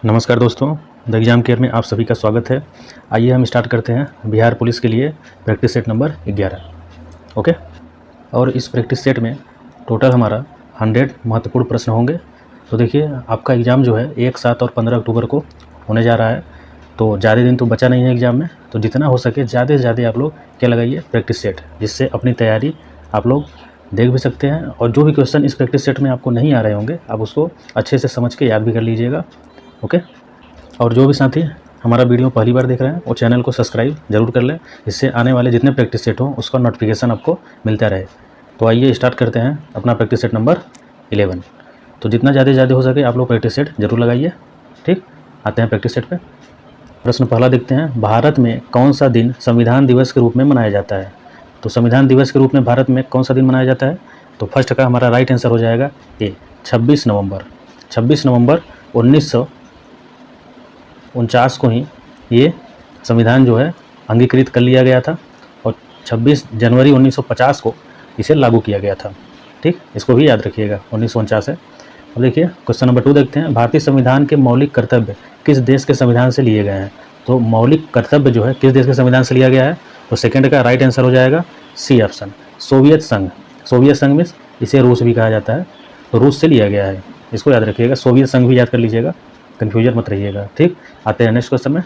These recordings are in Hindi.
नमस्कार दोस्तों, द एग्ज़ाम केयर में आप सभी का स्वागत है। आइए हम स्टार्ट करते हैं बिहार पुलिस के लिए प्रैक्टिस सेट नंबर 11। ओके, और इस प्रैक्टिस सेट में टोटल हमारा 100 महत्वपूर्ण प्रश्न होंगे। तो देखिए, आपका एग्ज़ाम जो है 1, 7 और 15 अक्टूबर को होने जा रहा है। तो ज़्यादा दिन तो बचा नहीं है एग्ज़ाम में, तो जितना हो सके ज़्यादा से ज़्यादा आप लोग क्या लगाइए, प्रैक्टिस सेट, जिससे अपनी तैयारी आप लोग देख भी सकते हैं। और जो भी क्वेश्चन इस प्रैक्टिस सेट में आपको नहीं आ रहे होंगे, आप उसको अच्छे से समझ के याद भी कर लीजिएगा। ओके, और जो भी साथी हमारा वीडियो पहली बार देख रहे हैं वो चैनल को सब्सक्राइब जरूर कर लें, इससे आने वाले जितने प्रैक्टिस सेट हों उसका नोटिफिकेशन आपको मिलता रहे। तो आइए स्टार्ट करते हैं अपना प्रैक्टिस सेट नंबर 11। तो जितना ज़्यादा हो सके आप लोग प्रैक्टिस सेट जरूर लगाइए। ठीक, आते हैं प्रैक्टिस सेट पे। प्रश्न पहला देखते हैं, भारत में कौन सा दिन संविधान दिवस के रूप में मनाया जाता है? तो संविधान दिवस के रूप में भारत में कौन सा दिन मनाया जाता है? तो फर्स्ट का हमारा राइट आंसर हो जाएगा ए, 26 नवंबर। 26 नवंबर 1949 को ही ये संविधान जो है अंगीकृत कर लिया गया था और 26 जनवरी 1950 को इसे लागू किया गया था। ठीक, इसको भी याद रखिएगा, 1949 है। अब देखिए क्वेश्चन नंबर 2 देखते हैं, भारतीय संविधान के मौलिक कर्तव्य किस देश के संविधान से लिए गए हैं? तो मौलिक कर्तव्य जो है किस देश के संविधान से लिया गया है? तो सेकंड का राइट आंसर हो जाएगा सी ऑप्शन, सोवियत संघ। सोवियत संघ में इसे रूस भी कहा जाता है, तो रूस से लिया गया है, इसको याद रखिएगा। सोवियत संघ भी याद कर लीजिएगा, कन्फ्यूजन मत रहिएगा। ठीक, आते हैं नेक्स्ट क्वेश्चन में।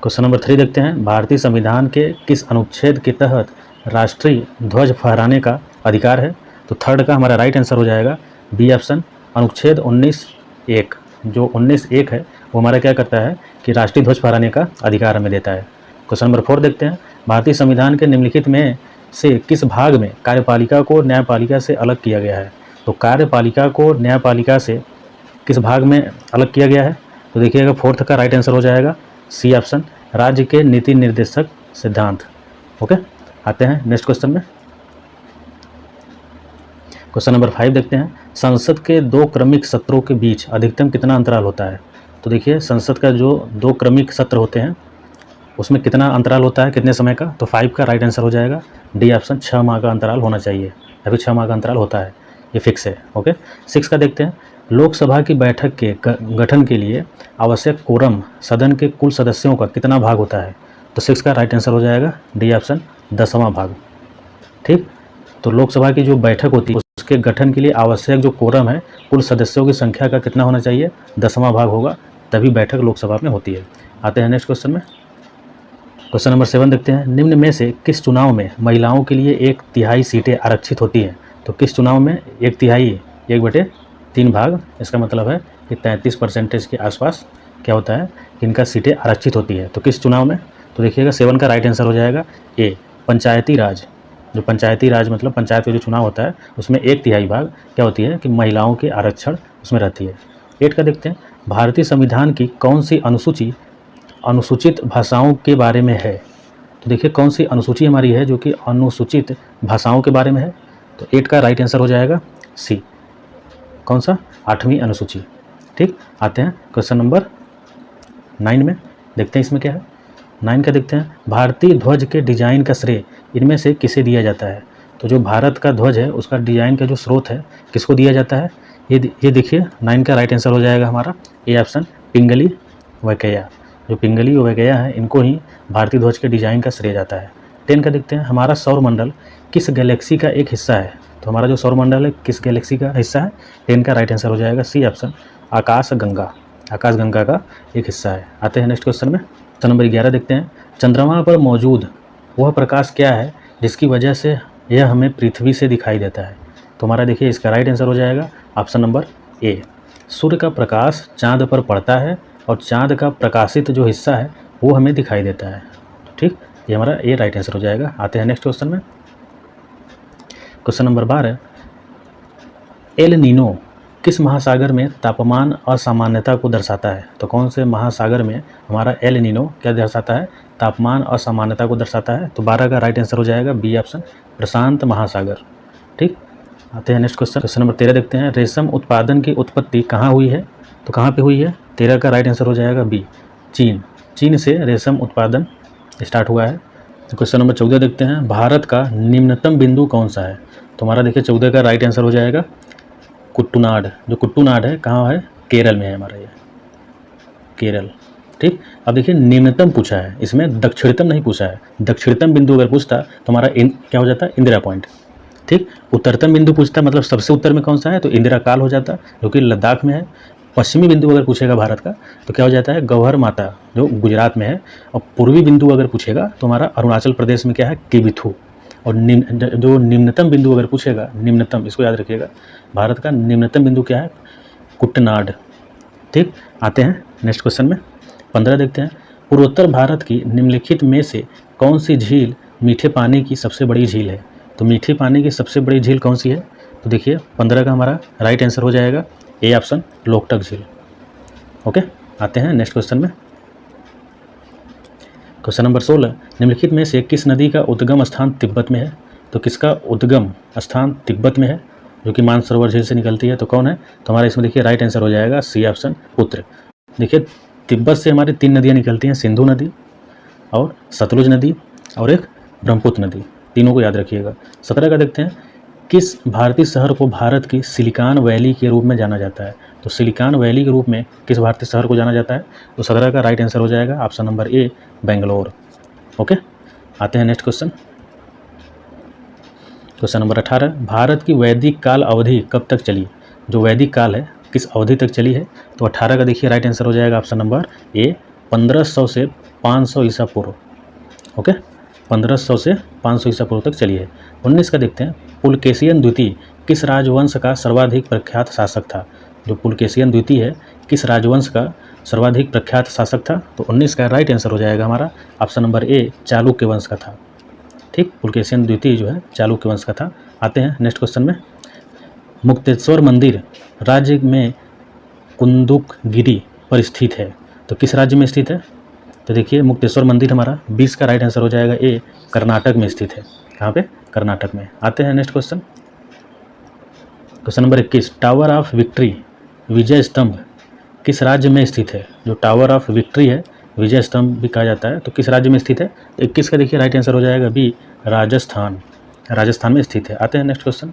क्वेश्चन नंबर 3 देखते हैं, भारतीय संविधान के किस अनुच्छेद के तहत राष्ट्रीय ध्वज फहराने का अधिकार है? तो थर्ड का हमारा राइट आंसर हो जाएगा बी ऑप्शन, अनुच्छेद 19(1). जो 19(1) है वो हमारा क्या करता है कि राष्ट्रीय ध्वज फहराने का अधिकार हमें देता है। क्वेश्चन नंबर 4 देखते हैं, भारतीय संविधान के निम्नलिखित में से किस भाग में कार्यपालिका को न्यायपालिका से अलग किया गया है? तो कार्यपालिका को न्यायपालिका से किस भाग में अलग किया गया है? तो देखिएगा फोर्थ का राइट आंसर हो जाएगा सी ऑप्शन, राज्य के नीति निर्देशक सिद्धांत। ओके, आते हैं नेक्स्ट क्वेश्चन में। क्वेश्चन नंबर 5 देखते हैं, संसद के 2 क्रमिक सत्रों के बीच अधिकतम कितना अंतराल होता है? तो देखिए संसद का जो 2 क्रमिक सत्र होते हैं उसमें कितना अंतराल होता है, कितने समय का? तो 5 का राइट आंसर हो जाएगा डी ऑप्शन, 6 माह का अंतराल होना चाहिए। अभी 6 माह का अंतराल होता है, ये फिक्स है। ओके, 6 का देखते हैं, लोकसभा की बैठक के गठन के लिए आवश्यक कोरम सदन के कुल सदस्यों का कितना भाग होता है? तो 6 का राइट आंसर हो जाएगा डी ऑप्शन, 10वां भाग। ठीक, तो लोकसभा की जो बैठक होती है उसके गठन के लिए आवश्यक जो कोरम है कुल सदस्यों की संख्या का कितना होना चाहिए? 10वां भाग होगा, तभी बैठक लोकसभा में होती है। आते हैं नेक्स्ट क्वेश्चन में। क्वेश्चन नंबर 7 देखते हैं, निम्न में से किस चुनाव में महिलाओं के लिए 1/3 सीटें आरक्षित होती हैं? तो किस चुनाव में 1/3, 1/3 भाग, इसका मतलब है कि 33% के आसपास क्या होता है कि इनका सीटें आरक्षित होती है। तो किस चुनाव में? तो देखिएगा 7 का राइट आंसर हो जाएगा ए, पंचायती राज। जो पंचायती राज मतलब पंचायत का जो चुनाव होता है उसमें 1/3 भाग क्या होती है कि महिलाओं के आरक्षण उसमें रहती है। 8 का देखते हैं, भारतीय संविधान की कौन सी अनुसूची अनुसूचित भाषाओं के बारे में है? तो देखिए कौन सी अनुसूची हमारी है जो कि अनुसूचित भाषाओं के बारे में है? तो 8 का राइट आंसर हो जाएगा सी, कौन सा? 8वीं अनुसूची। ठीक, आते हैं क्वेश्चन नंबर 9 में, देखते हैं इसमें क्या है। 9 का देखते हैं, भारतीय ध्वज के डिजाइन का श्रेय इनमें से किसे दिया जाता है? तो जो भारत का ध्वज है उसका डिजाइन का जो स्रोत है किसको दिया जाता है? ये देखिए 9 का राइट आंसर हो जाएगा हमारा ए ऑप्शन, पिंगली वैकेया। जो पिंगली वैकेया है इनको ही भारतीय ध्वज के डिजाइन का श्रेय जाता है। 10 का देखते हैं, हमारा सौरमंडल किस गैलेक्सी का एक हिस्सा है? तो हमारा जो सौरमंडल है किस गैलेक्सी का हिस्सा है? 10 का राइट आंसर हो जाएगा सी ऑप्शन, आकाश गंगा। आकाश गंगा का एक हिस्सा है। आते हैं नेक्स्ट क्वेश्चन में। क्वेश्चन नंबर 11 देखते हैं, चंद्रमा पर मौजूद वह प्रकाश क्या है जिसकी वजह से यह हमें पृथ्वी से दिखाई देता है? तो हमारा देखिए इसका राइट आंसर हो जाएगा ऑप्शन नंबर ए, सूर्य का प्रकाश चाँद पर पड़ता है और चाँद का प्रकाशित जो हिस्सा है वो हमें दिखाई देता है। ठीक, ये हमारा ए राइट आंसर हो जाएगा। आते हैं नेक्स्ट क्वेश्चन में। क्वेश्चन नंबर 12, एल नीनो किस महासागर में तापमान असामान्यता को दर्शाता है? तो कौन से महासागर में हमारा एल नीनो क्या दर्शाता है? तापमान असामान्यता को दर्शाता है। तो 12 का राइट आंसर हो जाएगा बी ऑप्शन, प्रशांत महासागर। ठीक, आते हैं नेक्स्ट क्वेश्चन। क्वेश्चन नंबर 13 देखते हैं, रेशम उत्पादन की उत्पत्ति कहाँ हुई है? तो कहाँ पे हुई है? 13 का राइट आंसर हो जाएगा बी, चीन। चीन से रेशम उत्पादन स्टार्ट हुआ है। तो क्वेश्चन नंबर 14 देखते हैं, भारत का निम्नतम बिंदु कौन सा है? तो हमारा देखिए 14 का राइट आंसर हो जाएगा कुट्टूनाड। जो कुट्टूनाड है कहाँ है? केरल में है हमारा ये। केरल। ठीक, अब देखिए निम्नतम पूछा है, इसमें दक्षिणतम नहीं पूछा है। दक्षिणतम बिंदु अगर पूछता तो हमारा क्या हो जाता, इंदिरा पॉइंट। ठीक, उत्तरतम बिंदु पूछता मतलब सबसे उत्तर में कौन सा है, तो इंदिरा काल हो जाता जो कि लद्दाख में है। पश्चिमी बिंदु अगर पूछेगा भारत का तो क्या हो जाता है, गौहर माता जो गुजरात में है। और पूर्वी बिंदु अगर पूछेगा तो हमारा अरुणाचल प्रदेश में क्या है, किबिथु। और जो निम्नतम बिंदु अगर पूछेगा, निम्नतम, इसको याद रखिएगा, भारत का निम्नतम बिंदु क्या है, कुटनाड। ठीक, आते हैं नेक्स्ट क्वेश्चन में 15 देखते हैं। पूर्वोत्तर भारत की निम्नलिखित में से कौन सी झील मीठे पानी की सबसे बड़ी झील है। तो मीठे पानी की सबसे बड़ी झील कौन सी है, तो देखिए 15 का हमारा राइट आंसर हो जाएगा ए ऑप्शन, लोकटक झील। ओके, आते हैं नेक्स्ट क्वेश्चन में। क्वेश्चन नंबर 16, निम्नलिखित में से किस नदी का उद्गम स्थान तिब्बत में है। तो किसका उद्गम स्थान तिब्बत में है, जो कि मानसरोवर झील से निकलती है, तो कौन है, तो हमारा इसमें देखिए राइट आंसर हो जाएगा सी ऑप्शन, पुत्र। देखिए तिब्बत से हमारी 3 नदियाँ निकलती हैं, सिंधु नदी और सतलुज नदी और एक ब्रह्मपुत्र नदी, तीनों को याद रखिएगा। 17 का देखते हैं, किस भारतीय शहर को भारत की सिलिकॉन वैली के रूप में जाना जाता है। तो सिलिकॉन वैली के रूप में किस भारतीय शहर को जाना जाता है, तो 17 का राइट आंसर हो जाएगा ऑप्शन नंबर ए, बेंगलोर। ओके, आते हैं next question. Question number 18, Bharat की वैदिक काल अवधि कब तक चली। जो वैदिक काल है किस अवधि तक चली है, तो 18 का देखिए राइट आंसर हो जाएगा ऑप्शन नंबर ए, 1500 से 500 ईसा पूर्व। ओके, 1500 से 500 ईसा पूर्व तक चली है। 19 का देखते हैं, पुलकेशियन द्वितीय किस राजवंश का सर्वाधिक प्रख्यात शासक था। जो पुलकेशियन द्वितीय है किस राजवंश का सर्वाधिक प्रख्यात शासक था, तो 19 का राइट आंसर हो जाएगा हमारा ऑप्शन नंबर ए, चालुक्य वंश का था। ठीक, पुलकेशियन द्वितीय जो है चालुक्य वंश का था। आते हैं नेक्स्ट क्वेश्चन में। मुक्तेश्वर मंदिर राज्य में कुंदुकगिरी पर स्थित है, तो किस राज्य में स्थित है, तो देखिए मुक्तेश्वर मंदिर हमारा 20 का राइट आंसर हो जाएगा ए, कर्नाटक में स्थित है। कहाँ पे, कर्नाटक में। आते हैं next question. Question number 21, tower of victory Vijay Stambh किस राज्य में स्थित है। जो टावर ऑफ विक्ट्री है, विजय स्तंभ भी कहा जाता है, तो किस राज्य में स्थित है, तो 21 का देखिए राइट आंसर हो जाएगा बी, राजस्थान। राजस्थान में स्थित है। आते हैं नेक्स्ट क्वेश्चन।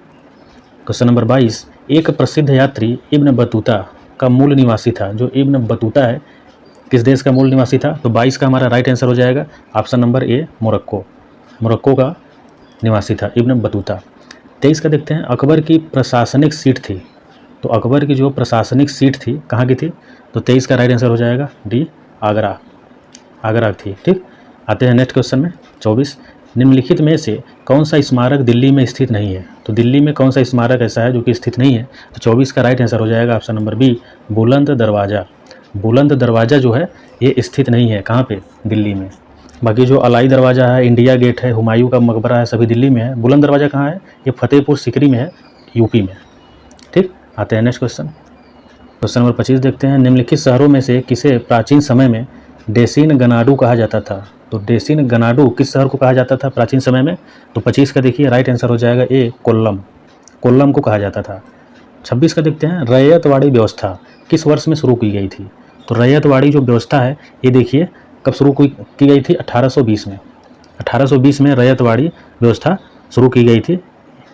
क्वेश्चन नंबर 22, एक प्रसिद्ध यात्री इब्न बतूता का मूल निवासी था। जो इब्न बतूता है किस देश का मूल निवासी था, तो 22 का हमारा राइट आंसर हो जाएगा ऑप्शन नंबर ए, मोरक्को। मोरक्को का निवासी था इब्न बतूता। 23 का देखते हैं, अकबर की प्रशासनिक सीट थी। तो अकबर की जो प्रशासनिक सीट थी कहाँ की थी, तो 23 का राइट आंसर हो जाएगा डी, आगरा। आगरा थी। ठीक, आते हैं नेक्स्ट क्वेश्चन में। 24, निम्नलिखित में से कौन सा स्मारक दिल्ली में स्थित नहीं है। तो दिल्ली में कौन सा स्मारक ऐसा है जो कि स्थित नहीं है, तो 24 का राइट आंसर हो जाएगा ऑप्शन नंबर बी, बुलंद दरवाज़ा। बुलंद दरवाज़ा जो है ये स्थित नहीं है कहाँ पे, दिल्ली में। बाकी जो अलाई दरवाज़ा है, इंडिया गेट है, हुमायूं का मकबरा है, सभी दिल्ली में है। बुलंद दरवाज़ा कहाँ है, ये फतेहपुर सिकरी में है, यूपी में। ठीक, आते हैं नेक्स्ट क्वेश्चन। क्वेश्चन नंबर 25 देखते हैं, निम्नलिखित शहरों में से किसे प्राचीन समय में डेसिन गनाडू कहा जाता था। तो डेसिन गनाडू किस शहर को कहा जाता था प्राचीन समय में, तो 25 का देखिए राइट आंसर हो जाएगा ए, कोल्लम। कोल्लम को कहा जाता था। 26 का देखते हैं, रैयतवाड़ी व्यवस्था किस वर्ष में शुरू की गई थी। तो रैयतवाड़ी जो व्यवस्था है ये देखिए कब शुरू की गई थी, 1820 में। 1820 में रैयतवाड़ी व्यवस्था शुरू की गई थी।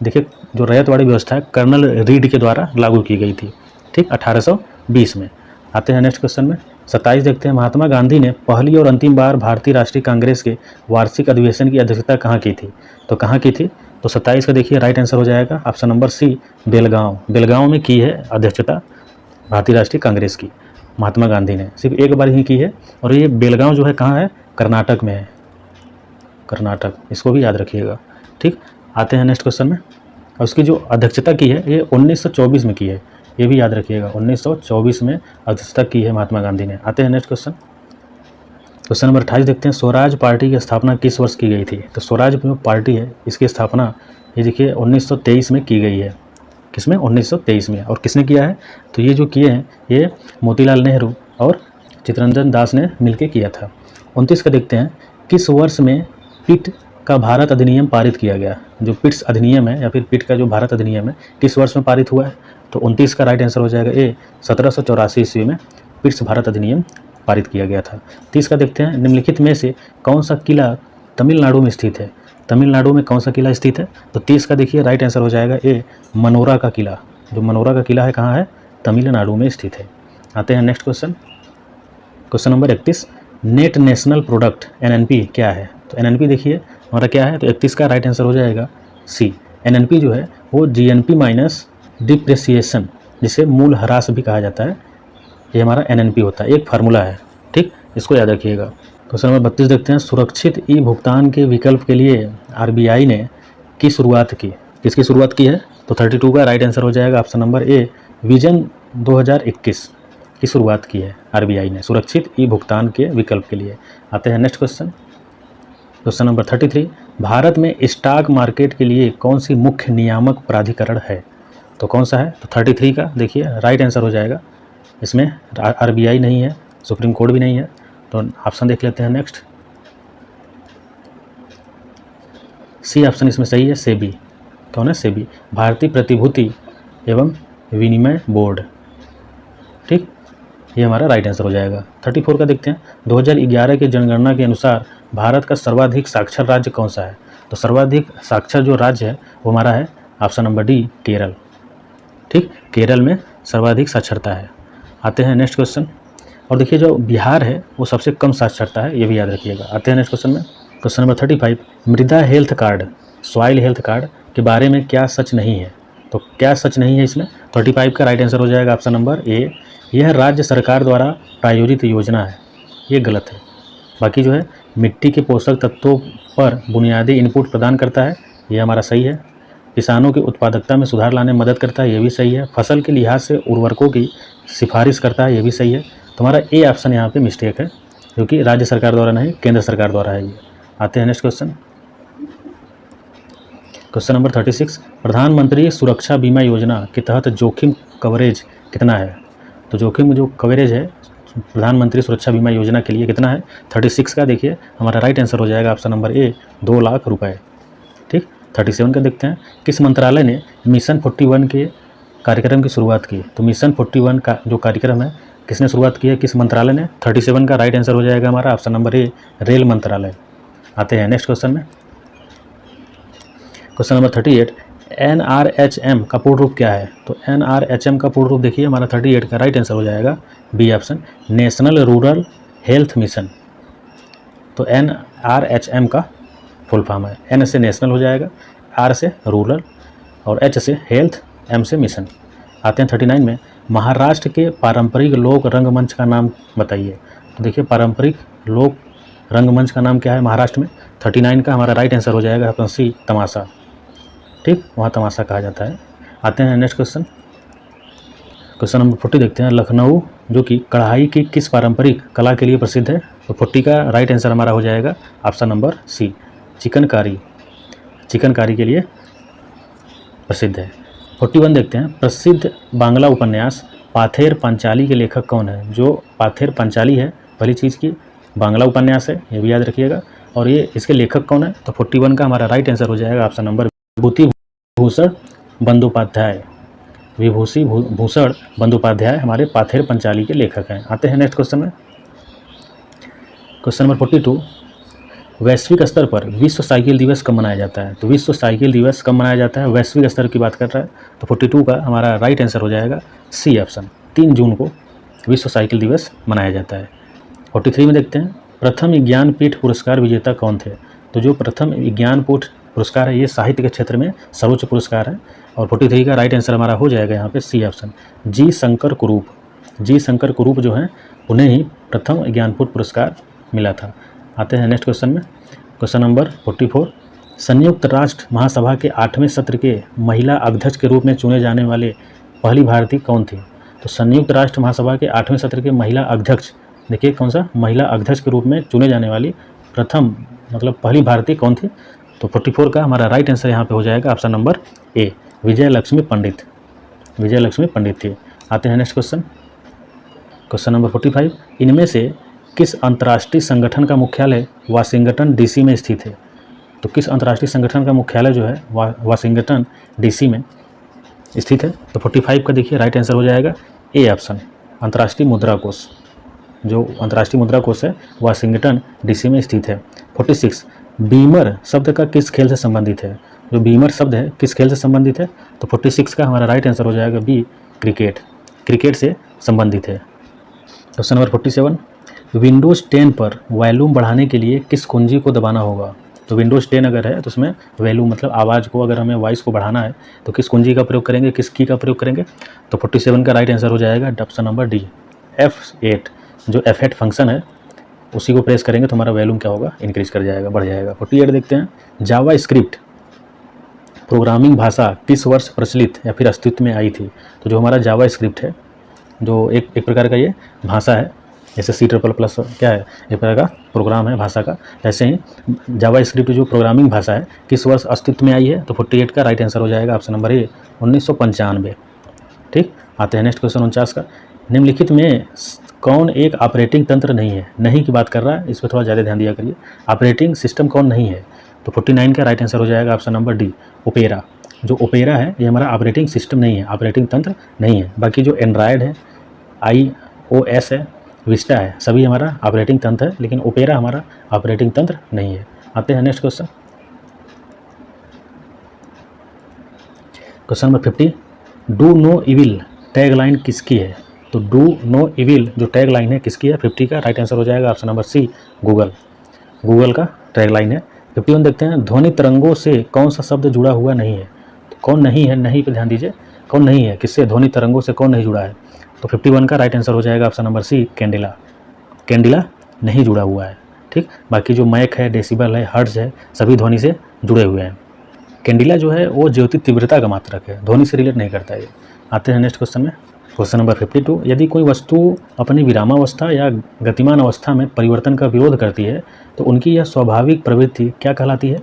देखिए जो रैयतवाड़ी व्यवस्था है कर्नल रीड के द्वारा लागू की गई थी। ठीक, 1820 में। आते हैं नेक्स्ट क्वेश्चन में। 27 देखते हैं, महात्मा गांधी ने पहली और अंतिम बार भारतीय राष्ट्रीय कांग्रेस के वार्षिक अधिवेशन की अध्यक्षता कहाँ की थी। तो कहाँ की थी, तो 27 का देखिए राइट आंसर हो जाएगा option number C, Belgaum. Belgaum में की है अध्यक्षता भारतीय राष्ट्रीय कांग्रेस की महात्मा गांधी ने, सिर्फ एक बार ही की है। और ये बेलगांव जो है कहाँ है, कर्नाटक में है, कर्नाटक, इसको भी याद रखिएगा। ठीक, आते हैं नेक्स्ट क्वेश्चन में। और उसकी जो अध्यक्षता की है ये 1924 में की है, ये भी याद रखिएगा, 1924 में अध्यक्षता की है महात्मा गांधी ने। आते हैं नेक्स्ट क्वेश्चन। क्वेश्चन नंबर 28 देखते हैं, स्वराज पार्टी की स्थापना किस वर्ष की गई थी। तो स्वराज जो पार्टी है इसकी स्थापना ये देखिए 1923 में की गई है। किसमें, 1923 में। और किसने किया है, तो ये जो किए हैं ये मोतीलाल नेहरू और चित्तरंजन दास ने मिलकर किया था। 29 का देखते हैं, किस वर्ष में पिट का भारत अधिनियम पारित किया गया। जो पिट्स अधिनियम है या फिर पिट का जो भारत अधिनियम है किस वर्ष में पारित हुआ है, तो 29 का राइट आंसर हो जाएगा ए, 1784 ईस्वी में पिट्स भारत अधिनियम पारित किया गया था। 30 का देखते हैं, निम्नलिखित में से कौन सा किला तमिलनाडु में स्थित है। तमिलनाडु में कौन सा किला स्थित है, तो 30 का देखिए राइट आंसर हो जाएगा ए, मनोरा का किला। जो मनोरा का किला है कहाँ है, तमिलनाडु में स्थित है। आते हैं next question. Question number 31, net national product NNP क्या है? तो एनएनपी देखिए हमारा क्या है, तो 31 का राइट आंसर हो जाएगा सी। एनएनपी जो है वो जीएनपी माइनस डिप्रेसिएशन, जिसे मूल ह्रास भी कहा जाता है, ये हमारा एनएनपी होता है, एक फार्मूला है। ठीक, इसको याद रखिएगा। क्वेश्चन नंबर 32 देखते हैं, सुरक्षित ई भुगतान के विकल्प के लिए आरबीआई ने की शुरुआत की? किसकी शुरुआत की है? तो 32 का राइट आंसर हो जाएगा ऑप्शन नंबर ए, विजन 2021 की शुरुआत की है आरबीआई ने सुरक्षित ई भुगतान के विकल्प के लिए। आते हैं next question. Question number 33, Bharat में स्टॉक मार्केट के लिए कौन सी मुख्य नियामक प्राधिकरण है? तो कौन सा है? तो 33 का देखिए राइट आंसर हो जाएगा, इसमें आरबीआई नहीं है, सुप्रीम कोर्ट भी नहीं है, तो ऑप्शन देख लेते हैं नेक्स्ट। सी ऑप्शन इसमें सही है, सेबी। कौन है? सेबी, भारतीय प्रतिभूति एवं विनिमय बोर्ड। ठीक, ये हमारा राइट आंसर हो जाएगा। 34 का देखते हैं, 2011 की जनगणना के अनुसार भारत का सर्वाधिक साक्षर राज्य कौन सा है? तो सर्वाधिक साक्षर जो राज्य है वो हमारा है ऑप्शन नंबर डी, केरल। ठीक, केरल में सर्वाधिक साक्षरता है। आते हैं नेक्स्ट क्वेश्चन। और देखिए जो बिहार है वो सबसे कम साक्षरता है, ये भी याद रखिएगा। आते हैं नेक्स्ट क्वेश्चन में। क्वेश्चन नंबर 35, मृदा health card, soil health card के बारे में क्या सच नहीं है? तो क्या सच नहीं है इसमें? 35 का राइट आंसर हो जाएगा ऑप्शन नंबर ए, यह राज्य सरकार द्वारा प्रायोजित योजना है, ये गलत है। बाकी जो है मिट्टी के पोषक तत्वों पर बुनियादी इनपुट प्रदान करता है, ये हमारा सही है। किसानों की उत्पादकता में सुधार लाने में मदद करता है, ये भी सही है। फसल के लिहाज से उर्वरकों की सिफारिश करता है, ये भी सही है। तो हमारा ए ऑप्शन यहाँ पे मिस्टेक है, क्योंकि राज्य सरकार द्वारा नहीं, केंद्र सरकार द्वारा है ये। आते हैं नेक्स्ट क्वेश्चन। क्वेश्चन नंबर 36, प्रधानमंत्री सुरक्षा बीमा योजना के तहत जोखिम कवरेज कितना है? तो जोखिम जो कवरेज है प्रधानमंत्री सुरक्षा बीमा योजना के लिए कितना है? 36 का देखिए हमारा राइट आंसर हो जाएगा ऑप्शन नंबर ए, 2 लाख रुपए। ठीक, 37 का देखते हैं, किस मंत्रालय ने मिशन 41 के कार्यक्रम की शुरुआत की? तो मिशन 41 का जो कार्यक्रम है किसने शुरुआत की है, किस मंत्रालय ने? 37 का राइट आंसर हो जाएगा हमारा ऑप्शन नंबर ए, रेल मंत्रालय। आते हैं नेक्स्ट क्वेश्चन में। क्वेश्चन नंबर 38, एनआरएचएम का पूर्ण रूप क्या है? तो एनआरएचएम का पूर्ण रूप देखिए हमारा 38 का राइट आंसर हो जाएगा B option, national rural health mission. तो एनआरएचएम का फुल फॉर्म है, एन से नेशनल हो जाएगा, आर से रूरल और एच से हेल्थ, एम से मिशन। आते हैं 39 में, महाराष्ट्र के पारंपरिक लोक रंगमंच का नाम बताइए। तो देखिए पारंपरिक लोक रंगमंच का नाम क्या है महाराष्ट्र में? 39 का हमारा राइट आंसर हो जाएगा ऑप्शन सी, तमाशा। ठीक, वहाँ तमाशा कहा जाता है। आते हैं नेक्स्ट क्वेश्चन। क्वेश्चन नंबर 40 देखते हैं, लखनऊ जो कि कढ़ाई की किस पारंपरिक कला के लिए प्रसिद्ध है? तो 40 का राइट आंसर हमारा हो जाएगा option number C, chikankari. Chikankari के लिए प्रसिद्ध है। 41 देखते हैं, प्रसिद्ध बांग्ला उपन्यास पाथेर पंचाली के लेखक कौन है? जो पाथेर पंचाली है पहली चीज़ की बांग्ला उपन्यास है, ये भी याद रखिएगा। और ये इसके लेखक कौन है? तो 41 का हमारा राइट आंसर हो जाएगा ऑप्शन नंबर विभूति भूषण बंदोपाध्याय। विभूति भूषण बंदोपाध्याय हमारे पाथेर पंचाली के लेखक हैं। आते हैं नेक्स्ट क्वेश्चन में। क्वेश्चन नंबर 42, वैश्विक स्तर पर विश्व साइकिल दिवस कब मनाया जाता है? तो विश्व साइकिल दिवस कब मनाया जाता है? वैश्विक स्तर की बात कर रहा है, तो 42 का हमारा राइट आंसर हो जाएगा सी ऑप्शन, 3 जून को विश्व साइकिल दिवस मनाया जाता है। 43 में देखते हैं, प्रथम ज्ञानपीठ पुरस्कार विजेता कौन थे? तो जो प्रथम ज्ञानपीठ पुरस्कार है ये साहित्य के क्षेत्र में सर्वोच्च पुरस्कार है। और 43 का राइट आंसर हमारा हो जाएगा यहाँ पे सी ऑप्शन, जी शंकर कुरूप। जी शंकर कुरूप जो हैं उन्हें ही प्रथम ज्ञानपीठ पुरस्कार मिला था। आते हैं नेक्स्ट क्वेश्चन में। क्वेश्चन नंबर 44, संयुक्त राष्ट्र महासभा के 8वें सत्र के महिला अध्यक्ष के रूप में चुने जाने वाले पहली भारतीय कौन थी? तो संयुक्त राष्ट्र महासभा के 8वें सत्र के महिला अध्यक्ष, देखिए कौन सा महिला अध्यक्ष के रूप में चुने जाने वाली प्रथम मतलब पहली भारतीय कौन थी? तो 44 का हमारा राइट आंसर यहाँ पे हो जाएगा ऑप्शन नंबर ए, विजय लक्ष्मी पंडित। विजय लक्ष्मी पंडित थी। आते हैं नेक्स्ट क्वेश्चन। क्वेश्चन नंबर 45, इनमें से किस अंतर्राष्ट्रीय संगठन का मुख्यालय वाशिंगटन डीसी में स्थित है? तो किस अंतर्राष्ट्रीय संगठन का मुख्यालय जो है वाशिंगटन डीसी में स्थित है? तो 45 का देखिए राइट आंसर हो जाएगा ए ऑप्शन, अंतर्राष्ट्रीय मुद्रा कोष। जो अंतर्राष्ट्रीय मुद्रा कोष है वाशिंगटन डीसी में स्थित है। 46, बीमर शब्द का किस खेल से संबंधित है? जो बीमर शब्द है किस खेल से संबंधित है? तो 46 का हमारा राइट आंसर हो जाएगा बी, क्रिकेट। क्रिकेट से संबंधित है। क्वेश्चन नंबर 47, विंडोज़ 10 पर वॉल्यूम बढ़ाने के लिए किस कुंजी को दबाना होगा? तो विंडोज़ 10 अगर है तो उसमें वॉल्यूम मतलब आवाज़ को, अगर हमें वॉइस को बढ़ाना है तो किस कुंजी का प्रयोग करेंगे, किस की का प्रयोग करेंगे? तो 47 का राइट आंसर हो जाएगा ऑप्शन नंबर डी, F8। जो F8 फंक्शन है उसी को प्रेस करेंगे तो हमारा वॉल्यूम क्या होगा, इंक्रीज कर जाएगा, बढ़ जाएगा। 48 देखते हैं, जावा स्क्रिप्ट प्रोग्रामिंग भाषा किस वर्ष प्रचलित या फिर अस्तित्व में आई थी? तो जो हमारा जावा स्क्रिप्ट है, जो एक प्रकार का ये भाषा है, जैसे C++ क्या है, एक प्रकार का प्रोग्राम है भाषा का, ऐसे ही जावा स्क्रिप्ट जो प्रोग्रामिंग भाषा है किस वर्ष अस्तित्व में आई है? तो 48 का राइट आंसर हो जाएगा ऑप्शन नंबर ए, 1995। ठीक, आते हैं नेक्स्ट क्वेश्चन 49 का। निम्नलिखित में कौन एक ऑपरेटिंग तंत्र नहीं है? नहीं की बात कर रहा है, इस पर थोड़ा ज़्यादा ध्यान दिया करिए। ऑपरेटिंग सिस्टम कौन नहीं है? तो 49 का राइट आंसर हो जाएगा ऑप्शन नंबर डी, ओपेरा। जो ओपेरा है ये हमारा ऑपरेटिंग सिस्टम नहीं है, ऑपरेटिंग तंत्र नहीं है। बाकी जो एंड्रॉयड है, iOS है, विस्टा है, सभी हमारा ऑपरेटिंग तंत्र है, लेकिन ओपेरा हमारा ऑपरेटिंग तंत्र नहीं है। आते हैं next question, question number 50। Do no evil tagline किसकी है? तो डू नो इविल जो टैगलाइन है किसकी है? 50 का राइट आंसर हो जाएगा ऑप्शन नंबर सी, गूगल का टैगलाइन है। 51 देखते हैं, ध्वनि तरंगों से कौन सा शब्द जुड़ा हुआ नहीं है? तो कौन नहीं है, नहीं पे ध्यान दीजिए, कौन नहीं है, किससे? ध्वनि तरंगों से कौन नहीं जुड़ा है? तो 51 का राइट आंसर हो जाएगा option number C, Cadila. Cadila नहीं जुड़ा हुआ है। ठीक, बाकी जो मैक है, डेसिबल है, हर्ट्ज है, सभी ध्वनि से जुड़े हुए हैं। कैंडिला जो है वो ज्योति तीव्रता का मात्रक है, ध्वनि से रिलेट नहीं करता है। आते हैं नेक्स्ट क्वेश्चन में, क्वेश्चन नंबर 52। यदि कोई वस्तु अपनी विरामावस्था या गतिमान अवस्था में परिवर्तन का विरोध करती है तो उनकी यह स्वाभाविक प्रवृत्ति क्या कहलाती है?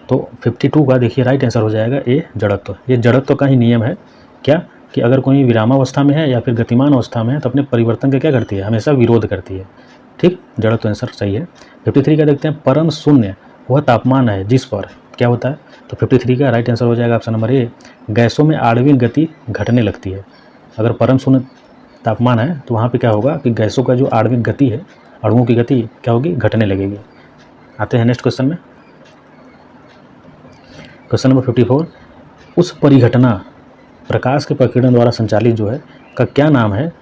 तो 52 का देखिए राइट आंसर हो जाएगा ए, जड़त्व। ये जड़त्व का ही नियम है क्या, कि अगर कोई विरामावस्था में है या फिर गतिमान अवस्था में है तो अपने परिवर्तन का क्या करती है, हमेशा विरोध करती है। ठीक, जड़त्व आंसर सही है। 53 का देखते हैं, परम शून्य वह तापमान है जिस पर क्या होता है? तो 53 का राइट आंसर हो जाएगा ऑप्शन नंबर ए, गैसों में आणविक गति घटने लगती है। अगर परम शून्य तापमान है तो वहाँ पे क्या होगा कि गैसों का जो आणविक गति है, अणुओं की गति क्या होगी, घटने लगेगी। आते हैं नेक्स्ट क्वेश्चन में, क्वेश्चन नंबर 54। उस परिघटना प्रकाश के प्रकीर्णन द्वारा संचालित जो है का क्या नाम है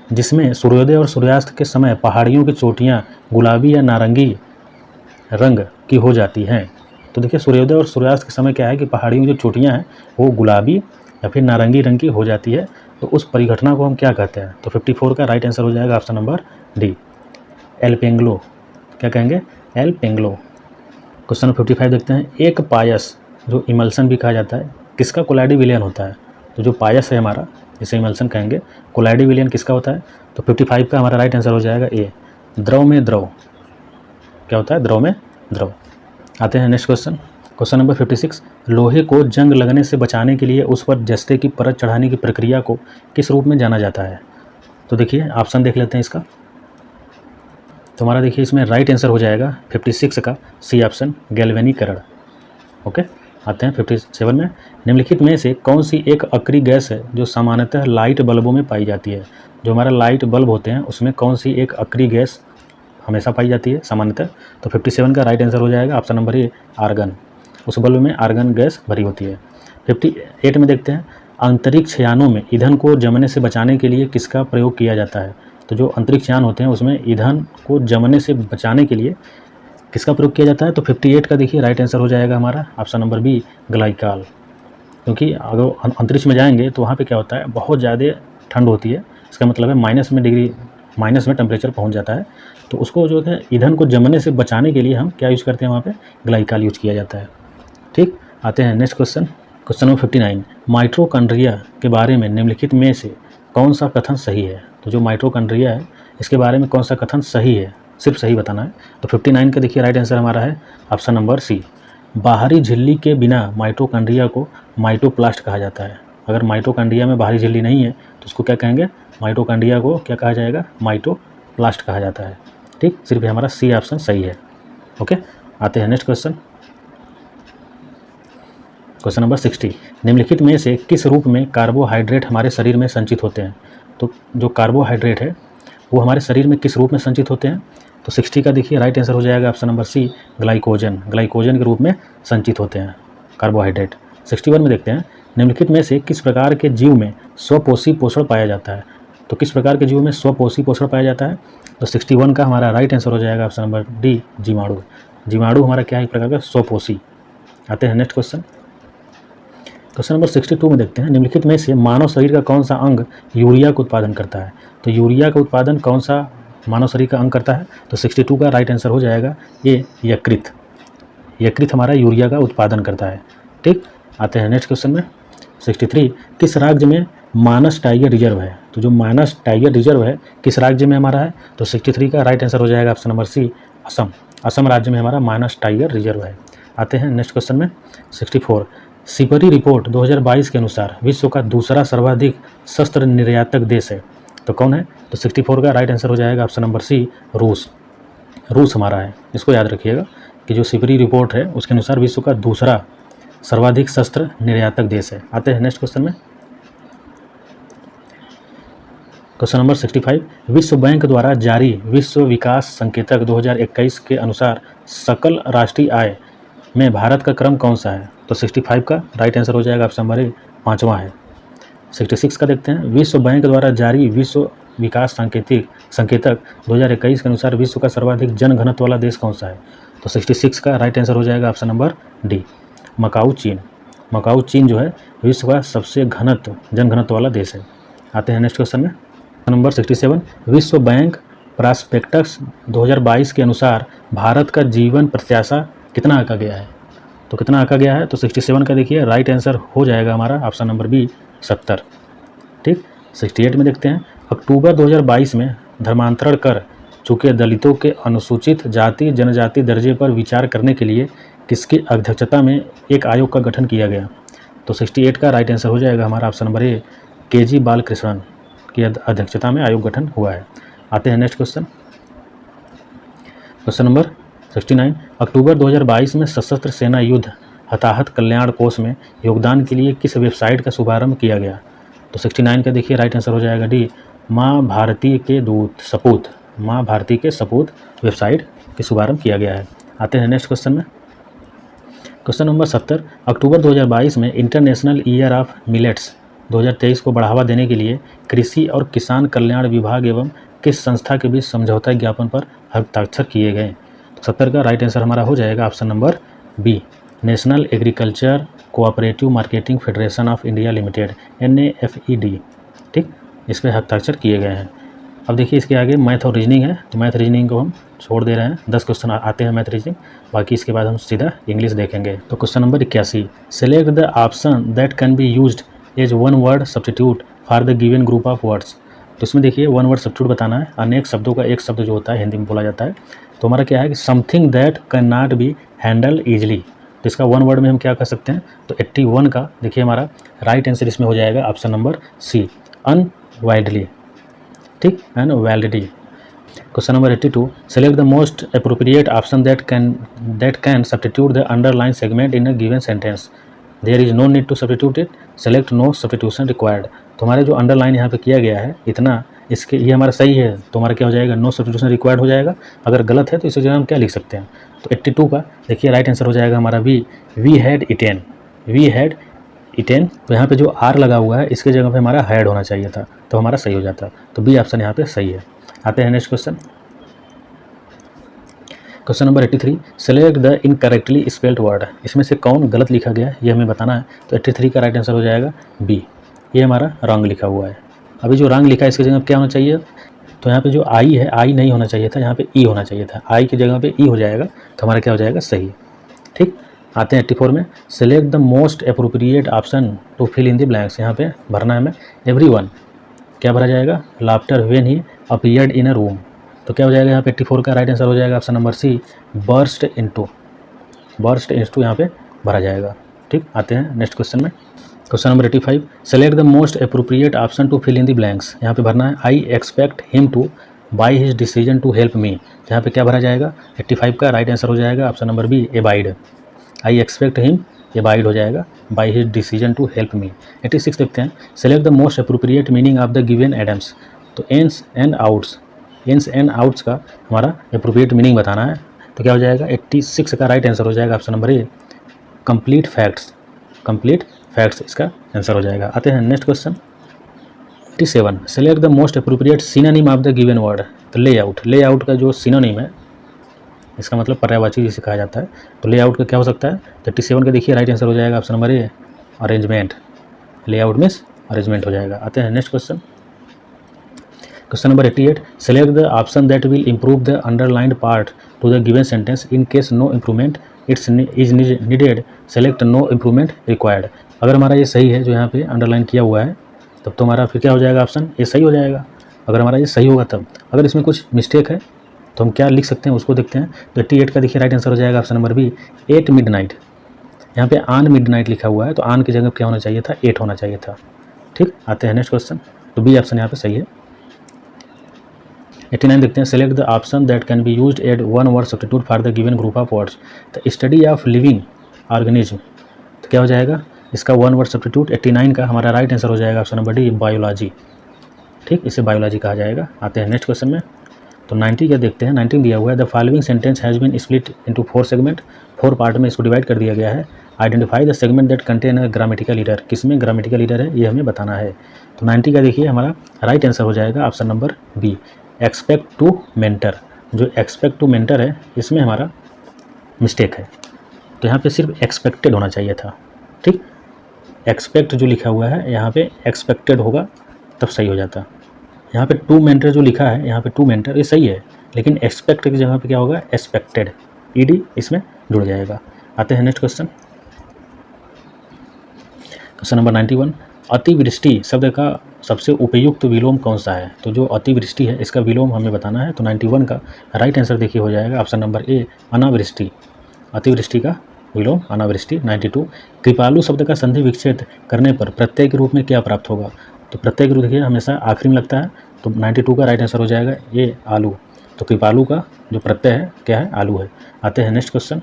जिसमें सूर्योदय और सूर्यास्त के समय पहाड़ियों की चोटियाँ गुलाबी या नारंगी रंग की हो जाती हैं? तो देखिए सूर्योदय और सूर्यास्त के समय क्या है कि पहाड़ियों की जो चोटियाँ हैं वो गुलाबी या फिर नारंगी रंग की हो जाती है, तो उस परिघटना को हम क्या कहते हैं? तो 54 का राइट आंसर हो जाएगा ऑप्शन नंबर डी, एल्पेंग्लो। क्या कहेंगे? एल्पेंग्लो। क्वेश्चन नंबर 55 देखते हैं, एक पायस जो इमल्सन भी कहा जाता है किसका कोलाइडी विलयन होता है? तो जो पायस है हमारा, जिसे इमल्सन कहेंगे, कोलाइडी विलयन किसका होता है? तो 55 का हमारा राइट आंसर हो जाएगा ए, द्रव में द्रव। क्या होता है? द्रव में द्रव। आते हैं नेक्स्ट क्वेश्चन, क्वेश्चन नंबर 56। लोहे को जंग लगने से बचाने के लिए उस पर जस्ते की परत चढ़ाने की प्रक्रिया को किस रूप में जाना जाता है? तो देखिए ऑप्शन देख लेते हैं इसका। तो हमारा देखिए इसमें राइट आंसर हो जाएगा 56 का सी ऑप्शन, गैल्वेनीकरण। ओके, आते हैं 57 में, निम्नलिखित में से कौन सी एक अक्रिय गैस है जो सामान्यतः लाइट बल्बों में पाई जाती है? जो हमारा लाइट बल्ब होते हैं उसमें कौन सी एक अक्रिय गैस हमेशा पाई जाती है सामान्यतः? तो 57 का राइट आंसर हो जाएगा ऑप्शन नंबर ए, आर्गन। उस बल्ब में आर्गन गैस भरी होती है। 58 में देखते हैं, अंतरिक्ष यानों में ईंधन को जमने से बचाने के लिए किसका प्रयोग किया जाता है? तो जो अंतरिक्ष यान होते हैं उसमें ईंधन को जमने से बचाने के लिए किसका प्रयोग किया जाता है? तो 58 का देखिए राइट आंसर हो जाएगा हमारा ऑप्शन नंबर बी, ग्लाइकॉल। क्योंकि अगर अंतरिक्ष में जाएंगे तो वहाँ पे क्या होता है, बहुत ज़्यादा ठंड होती है, इसका मतलब है माइनस में टेम्परेचर पहुँच जाता है, तो उसको जो है ईंधन को जमने से बचाने के लिए हम क्या यूज़ करते हैं, वहाँ पे ग्लाइकॉल यूज़ किया जाता है। ठीक, आते हैं next question, question number 59। Mitochondria के बारे में निम्नलिखित में से कौन सा कथन सही है? तो जो माइटोकॉन्ड्रिया है इसके बारे में कौन सा कथन सही है, सिर्फ सही बताना है। तो 59 का देखिए राइट आंसर हमारा है ऑप्शन नंबर सी, बाहरी झिल्ली के बिना माइटोकॉन्ड्रिया को माइटोप्लास्ट कहा जाता है। अगर माइटोकॉन्ड्रिया में बाहरी झिल्ली नहीं है तो उसको क्या कहेंगे, माइटोकॉन्ड्रिया को क्या कहा जाएगा, माइटोप्लास्ट कहा जाता है। ठीक, सिर्फ हमारा सी ऑप्शन सही है। ओके, आते हैं नेक्स्ट क्वेश्चन, क्वेश्चन नंबर 60। निम्नलिखित में से किस रूप में कार्बोहाइड्रेट हमारे शरीर में संचित होते हैं? तो जो कार्बोहाइड्रेट है वो हमारे शरीर में किस रूप में संचित होते हैं? तो 60 का देखिए राइट आंसर हो जाएगा option number C, glycogen. Glycogen के रूप में संचित होते हैं कार्बोहाइड्रेट। 61 में देखते हैं, निम्नलिखित में से किस प्रकार के जीव में स्वपोषी पोषण पाया जाता है? तो किस प्रकार के जीवों में स्वपोषी पोषण पाया जाता है? तो 61 का हमारा राइट आंसर हो जाएगा ऑप्शन नंबर डी, जीवाणु। जीवाणु हमारा क्या है, एक प्रकार का स्वपोषी। आते हैं नेक्स्ट क्वेश्चन। क्वेश्चन नंबर 62 में देखते हैं, निम्नलिखित में से मानव शरीर का कौन सा अंग यूरिया का उत्पादन करता है? तो यूरिया का उत्पादन कौन सा मानव शरीर का अंग करता है? तो 62 का राइट आंसर हो जाएगा ए, यकृत। यकृत हमारा यूरिया का उत्पादन करता है। ठीक, आते हैं नेक्स्ट क्वेश्चन में। 63, किस राज्य में मानस टाइगर रिजर्व है? तो जो मानस टाइगर रिजर्व है किस राज्य में हमारा है? तो 63 का राइट आंसर हो जाएगा option number C, Assam. Assam राज्य में हमारा मानस टाइगर रिजर्व है। आते हैं नेक्स्ट क्वेश्चन में। 64, सिपरी रिपोर्ट 2022 के अनुसार विश्व का दूसरा सर्वाधिक शस्त्र निर्यातक देश है, तो कौन है? तो 64 का राइट आंसर हो जाएगा ऑप्शन नंबर सी, रूस। रूस हमारा है। इसको याद रखिएगा कि जो सिपरी रिपोर्ट है उसके अनुसार विश्व का दूसरा सर्वाधिक शस्त्र निर्यातक देश है। आते हैं नेक्स्ट क्वेश्चन में। क्वेश्चन नंबर 65, विश्व बैंक द्वारा जारी विश्व विकास संकेतक 2021 के अनुसार सकल राष्ट्रीय आय में भारत का क्रम कौन सा है? तो 65 का राइट आंसर हो जाएगा ऑप्शन नंबर ए, 5वां है। 66 का देखते हैं, विश्व बैंक द्वारा जारी विश्व विकास संकेतक 2021 के अनुसार विश्व का सर्वाधिक जनघनत्व वाला देश कौन सा है? तो 66 का राइट आंसर हो जाएगा ऑप्शन नंबर डी, मकाऊ, चीन। मकाऊ चीन जो है विश्व का सबसे जनघनत्व वाला देश है। आते हैं नेक्स्ट क्वेश्चन में। नंबर 67, विश्व बैंक प्रॉस्पेक्टस 2022 के अनुसार भारत का जीवन प्रत्याशा कितना आंका गया है? तो कितना आंका गया है? तो 67 का देखिए राइट आंसर हो जाएगा हमारा ऑप्शन नंबर बी, 70। ठीक, 68 में देखते हैं, अक्टूबर 2022 में धर्मांतरण कर चुके दलितों के अनुसूचित जाति जनजाति दर्जे पर विचार करने के लिए किसकी अध्यक्षता में एक आयोग का गठन किया गया? तो 68 का राइट आंसर हो जाएगा हमारा option number A, K G. Balakrishnan की अध्यक्षता में आयोग गठन हुआ है। आते हैं नेक्स्ट क्वेश्चन। क्वेश्चन नंबर 69, अक्टूबर 2022 में सशस्त्र सेना युद्ध हताहत कल्याण कोष में योगदान के लिए किस वेबसाइट का शुभारंभ किया गया? तो 69 का देखिए राइट आंसर हो जाएगा डी, माँ भारती के दूत सपूत। माँ भारती के सपूत वेबसाइट के शुभारंभ किया गया है। आते हैं नेक्स्ट क्वेश्चन में। क्वेश्चन नंबर 70, अक्टूबर 2022 में इंटरनेशनल ईयर ऑफ मिलेट्स 2023 को बढ़ावा देने के लिए कृषि और किसान कल्याण विभाग एवं किस संस्था के बीच समझौता ज्ञापन पर हस्ताक्षर किए गए? तो 70 का राइट आंसर हमारा हो जाएगा option number B, national agriculture cooperative marketing federation of India limited, NAFED। ठीक, इस पर हस्ताक्षर किए गए हैं। अब देखिए इसके आगे मैथ और रीजनिंग है, तो मैथ रीजनिंग को हम छोड़ दे रहे हैं। 10 क्वेश्चन आते हैं मैथ रीजनिंग, बाकी इसके बाद हम सीधा इंग्लिश देखेंगे। तो question number 81, select the option that can be used as one word substitute for the given group of words. तो इसमें देखिए वन वर्ड सब्स्टिट्यूट बताना है, अनेक शब्दों का एक शब्द जो होता है हिंदी में बोला जाता है। तो हमारा क्या है कि something that can not be handle easily, तो इसका वन वर्ड में हम क्या कर सकते हैं? तो 81 का देखिए हमारा राइट आंसर इसमें हो जाएगा ऑप्शन नंबर सी, अनवाइडली। ठीक, अनवाइडली। Question number 82, select the most appropriate option that can substitute the underline segment in a given sentence, there is no need to substitute it, select no substitution required. तो हमारा जो अंडरलाइन यहाँ पे किया गया है इतना, इसके ये हमारा सही है तो हमारा क्या हो जाएगा? नो सब्स्टिट्यूशन रिक्वायर्ड हो जाएगा। अगर गलत है तो इसी जगह हम क्या लिख सकते हैं? तो 82 का देखिए राइट आंसर हो जाएगा हमारा B, we had eaten. We had eaten, तो यहाँ पे जो आर लगा हुआ है इसके जगह पे हमारा हैड होना चाहिए था, तो हमारा सही हो जाता। तो बी ऑप्शन यहाँ पे सही है। आते हैं next question. Question number 83, select the incorrectly spelled word. इसमें से कौन गलत लिखा गया है ये हमें बताना है। तो 83 का राइट आंसर हो जाएगा बी, ये हमारा रॉन्ग लिखा हुआ है। अभी जो रॉन्ग लिखा है इसकी जगह क्या होना चाहिए? तो यहाँ पे जो आई है, आई नहीं होना चाहिए था, यहाँ पे ई होना चाहिए था। आई की जगह पे ई हो जाएगा तो हमारा क्या हो जाएगा? सही। ठीक, आते हैं 84 में, select the most appropriate option to fill in the blanks. यहाँ पे भरना है हमें एवरीवन, क्या भरा जाएगा? Laughter when he appeared in a room. तो क्या हो जाएगा यहाँ पे? 84 का राइट आंसर हो जाएगा option number C, burst into. Burst into यहाँ पे भरा जाएगा। ठीक, आते हैं नेक्स्ट क्वेश्चन में। Question number 85, select the most appropriate option to fill in the blanks. यहाँ पे भरना है I expect him to by his decision to help me. यहाँ पे क्या भरा जाएगा? 85 का राइट आंसर हो जाएगा option number B, abide. I expect him, abide हो जाएगा, by his decision to help me. 86 देखते हैं, select the most appropriate meaning of the given idioms. तो ins and outs, ins and outs का हमारा अप्रोप्रिएट मीनिंग बताना है। तो क्या हो जाएगा? 86 का राइट आंसर हो जाएगा ऑप्शन नंबर ए, कंप्लीट फैक्ट्स। कंप्लीट फैक्ट्स इसका आंसर हो जाएगा। आते हैं next question. 87 select the most appropriate synonym of the given word. तो लेआउट का जो सिनोनिम है, इसका मतलब पर्यायवाची जिसे कहा जाता है, तो लेआउट का क्या हो सकता है। 37 का देखिए राइट आंसर हो जाएगा option number A, arrangement. Layout means arrangement हो जाएगा। आते हैं next question. Question number 88 select the option that will improve the underlined part to the given sentence in case no improvement is needed select no improvement required. अगर हमारा ये सही है जो यहाँ पे अंडरलाइन किया हुआ है, तब तो हमारा फिर क्या हो जाएगा, ऑप्शन ये सही हो जाएगा। अगर हमारा ये सही होगा तब, अगर इसमें कुछ मिस्टेक है तो हम क्या लिख सकते हैं उसको देखते हैं। तो 88 का देखिए राइट आंसर हो जाएगा ऑप्शन नंबर बी, 8 मिडनाइट। यहाँ पे ऑन मिडनाइट लिखा हुआ है, तो ऑन की जगह क्या होना चाहिए था, 8 होना चाहिए था। ठीक, आते हैं नेक्स्ट क्वेश्चन। तो बी ऑप्शन यहाँ पे सही है। 89 देखते हैं select the option that can be used as one word substitute for the given group of words. The study of living organism, तो क्या हो जाएगा इसका वन वर्ड सब्स्टिट्यूट। 89 का हमारा राइट आंसर हो जाएगा ऑप्शन नंबर डी, बायोलॉजी। ठीक, इसे बायोलॉजी कहा जाएगा। आते हैं नेक्स्ट क्वेश्चन में। तो 90 का देखते हैं। 19 दिया हुआ है the following sentence has been split into 4 segment. 4 part में इसको डिवाइड कर दिया गया है। Identify the segment that contain a grammatical error. किसमें ग्रामेटिकल ईरर है ये हमें बताना है। तो 90 का देखिए हमारा राइट आंसर हो जाएगा option number B, expect to mentor. जो एक्सपेक्ट टू मेंटर है इसमें हमारा मिस्टेक है, तो यहाँ पे सिर्फ एक्सपेक्टेड होना चाहिए था। ठीक, एक्सपेक्ट जो लिखा हुआ है यहाँ पे एक्सपेक्टेड होगा तब सही हो जाता। यहाँ पे टू मेंटर जो लिखा है, यहाँ पे टू मेंटर ये सही है, लेकिन एक्सपेक्ट की जगह पे क्या होगा, एक्सपेक्टेड, ईडी इसमें जुड़ जाएगा। आते हैं नेक्स्ट क्वेश्चन। क्वेश्चन नंबर 91 अतिवृष्टि शब्द का सबसे उपयुक्त विलोम कौन सा है। तो जो अतिवृष्टि है इसका विलोम हमें बताना है। तो 91 का राइट आंसर देखिए हो जाएगा ऑप्शन नंबर ए, अनावृष्टि। अतिवृष्टि का विलोम अनावृष्टि। 92 कृपालु शब्द का संधि विच्छेद करने पर प्रत्यय के रूप में क्या प्राप्त होगा। तो प्रत्यय के रूप देखिए हमेशा आखिरी में लगता है, तो 92 का राइट आंसर हो जाएगा ये, आलू। तो कृपालु का जो प्रत्यय है क्या है, आलू है। आते हैं नेक्स्ट क्वेश्चन।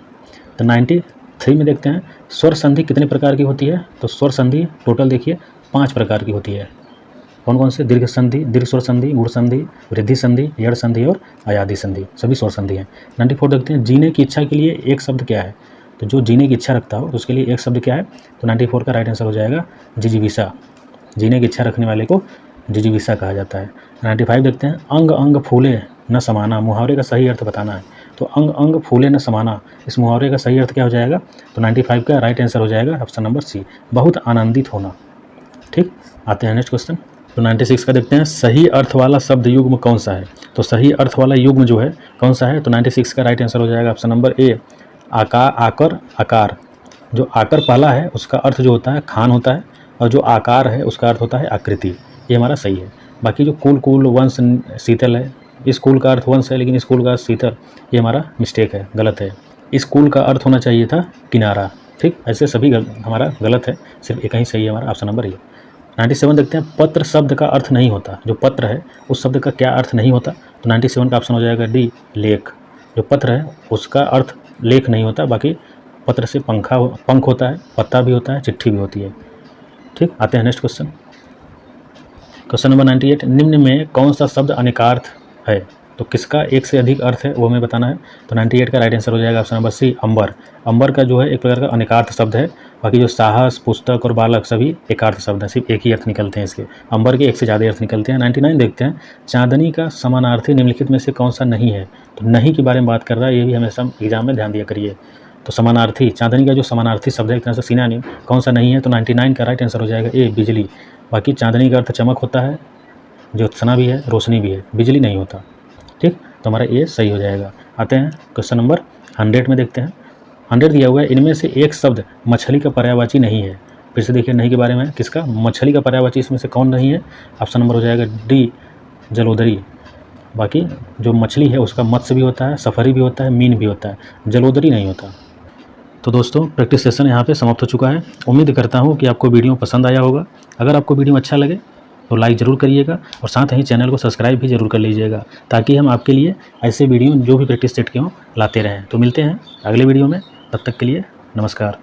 तो 93 में देखते हैं स्वर संधि कितने प्रकार की होती है। तो स्वर संधि टोटल देखिए 5 प्रकार की होती है। कौन कौन से, दीर्घ संधि, दीर्घ स्वर संधि, गुण संधि, वृद्धि संधि, यड़ संधि और अयादि संधि, सभी स्वर संधि हैं। 94 देखते हैं जीने की इच्छा के लिए एक शब्द क्या है। तो जो जीने की इच्छा रखता हो तो उसके लिए एक शब्द क्या है। तो 94 का राइट आंसर हो जाएगा जिजीविषा। जीने की इच्छा रखने वाले को जिजीविषा कहा जाता है। 95 देखते हैं अंग अंग फूले न समाना, मुहावरे का सही अर्थ बताना है। तो अंग अंग फूले न समाना, इस मुहावरे का सही अर्थ क्या हो जाएगा। तो 95 का राइट आंसर हो जाएगा ऑप्शन नंबर सी, बहुत आनंदित होना। ठीक, आते हैं नेक्स्ट क्वेश्चन। तो 96 का देखते हैं सही अर्थ वाला शब्द युग्म कौन सा है। तो सही अर्थ वाला युग्म जो है कौन सा है। तो 96 का राइट आंसर हो जाएगा ऑप्शन नंबर ए, आकार, आकर, आकार। जो आकर पहला है उसका अर्थ जो होता है खान होता है, और जो आकार है उसका अर्थ होता है आकृति। ये हमारा सही है। बाकी जो कुल कुल वंश शीतल है, इस कुल का अर्थ वंश है लेकिन इस कुल का शीतल, ये हमारा मिस्टेक है, गलत है। इस कुल का अर्थ होना चाहिए था किनारा। ठीक, ऐसे सभी हमारा गलत है, सिर्फ एक ही सही है हमारा ऑप्शन नंबर ए। 97 देखते हैं पत्र शब्द का अर्थ नहीं होता। जो पत्र है उस शब्द का क्या अर्थ नहीं होता। तो 97 का ऑप्शन हो जाएगा डी, लेख। जो पत्र है उसका अर्थ लेख नहीं होता, बाकी पत्र से पंख होता है, पत्ता भी होता है, चिट्ठी भी होती है। ठीक, आते हैं नेक्स्ट क्वेश्चन। क्वेश्चन नंबर 98 निम्न में कौन सा शब्द अनेकार्थ है। तो किसका एक से अधिक अर्थ है वो हमें बताना है। तो 98 का राइट आंसर हो जाएगा ऑप्शन नंबर सी, अंबर। अंबर का जो है एक प्रकार का अनेकार्थ शब्द है, बाकी जो साहस, पुस्तक और बालक सभी एकार्थ शब्द हैं, सिर्फ एक ही अर्थ निकलते हैं इसके। अंबर के एक से ज़्यादा अर्थ निकलते हैं। 99 देखते हैं चांदनी का समानार्थी निम्नलिखित में से कौन सा नहीं है। तो नहीं के बारे में बात कर रहा है, ये भी हमेशा एग्जाम में ध्यान दिया करिए। तो समानार्थी, चांदनी का जो समानार्थी शब्द है एक तरह से सिनोनिम, कौन सा नहीं है। तो 99 का राइट आंसर हो जाएगा ए, बिजली। बाकी चांदनी का अर्थ चमक होता है, ज्योत्सना भी है, रोशनी भी है, बिजली नहीं होता। ठीक, तो हमारा ये सही हो जाएगा। आते हैं क्वेश्चन नंबर 100 में देखते हैं। 100 दिया हुआ है इनमें से एक शब्द मछली का पर्यायवाची नहीं है। फिर से देखिए नहीं के बारे में, किसका, मछली का पर्यायवाची इसमें से कौन नहीं है। ऑप्शन नंबर हो जाएगा डी, जलोदरी। बाकी जो मछली है उसका मत्स्य भी होता है, सफरी भी होता है, मीन भी होता है, जलोदरी नहीं होता। तो दोस्तों प्रैक्टिस सेशन यहाँ पे समाप्त हो चुका है। उम्मीद करता हूँ कि आपको वीडियो पसंद आया होगा। अगर आपको वीडियो अच्छा लगे तो लाइक ज़रूर करिएगा और साथ ही चैनल को सब्सक्राइब भी ज़रूर कर लीजिएगा, ताकि हम आपके लिए ऐसे वीडियो जो भी प्रैक्टिस सेट के हों लाते रहें। तो मिलते हैं अगले वीडियो में, तब तक के लिए नमस्कार।